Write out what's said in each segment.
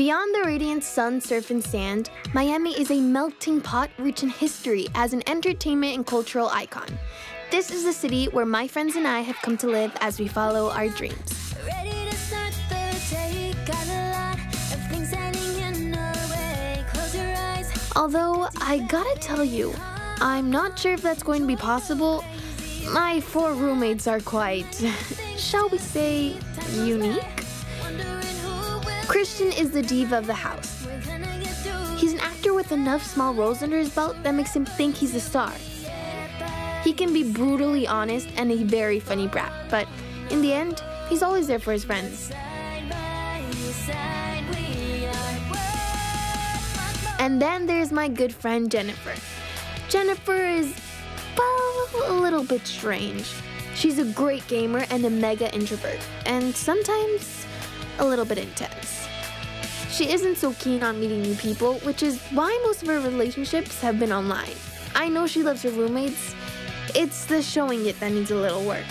Beyond the radiant sun, surf, and sand, Miami is a melting pot rich in history as an entertainment and cultural icon. This is the city where my friends and I have come to live as we follow our dreams. Although, I gotta tell you, I'm not sure if that's going to be possible. My 4 roommates are quite, shall we say, unique? Christian is the diva of the house. He's an actor with enough small roles under his belt that makes him think he's a star. He can be brutally honest and a very funny brat, but in the end, he's always there for his friends. And then there's my good friend Jennifer. Jennifer is, well, a little bit strange. She's a great gamer and a mega introvert, and sometimes a little bit intense. She isn't so keen on meeting new people, which is why most of her relationships have been online. I know she loves her roommates. It's the showing it that needs a little work.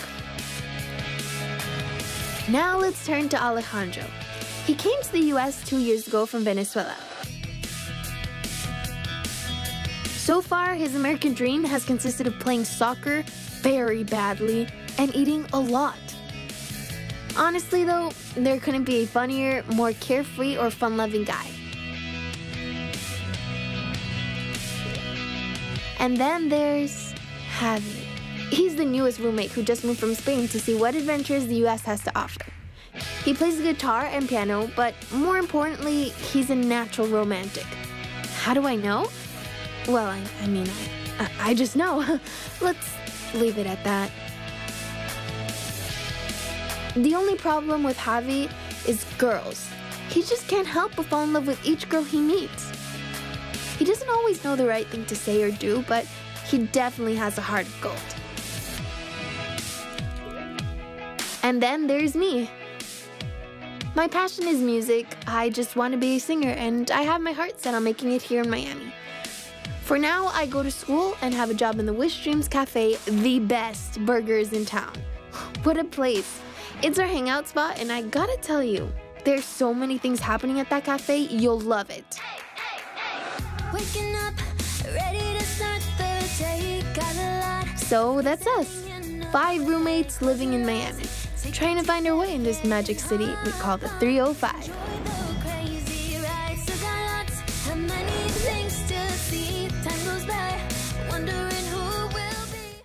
Now let's turn to Alejandro. He came to the US 2 years ago from Venezuela. So far, his American dream has consisted of playing soccer very badly and eating a lot. Honestly though, there couldn't be a funnier, more carefree or fun-loving guy. And then there's Javi. He's the newest roommate who just moved from Spain to see what adventures the US has to offer. He plays the guitar and piano, but more importantly, he's a natural romantic. How do I know? Well, I just know. Let's leave it at that. The only problem with Javi is girls. He just can't help but fall in love with each girl he meets. He doesn't always know the right thing to say or do, but he definitely has a heart of gold. And then there's me. My passion is music. I just want to be a singer, and I have my heart set on making it here in Miami. For now, I go to school and have a job in the Wish Dreams Cafe, the best burgers in town. What a place. It's our hangout spot, and I gotta tell you, there's so many things happening at that cafe, you'll love it. Waking up, ready to start the day, got a lot. So that's us, 5 roommates living in Miami, trying to find our way in this magic city we call the 305.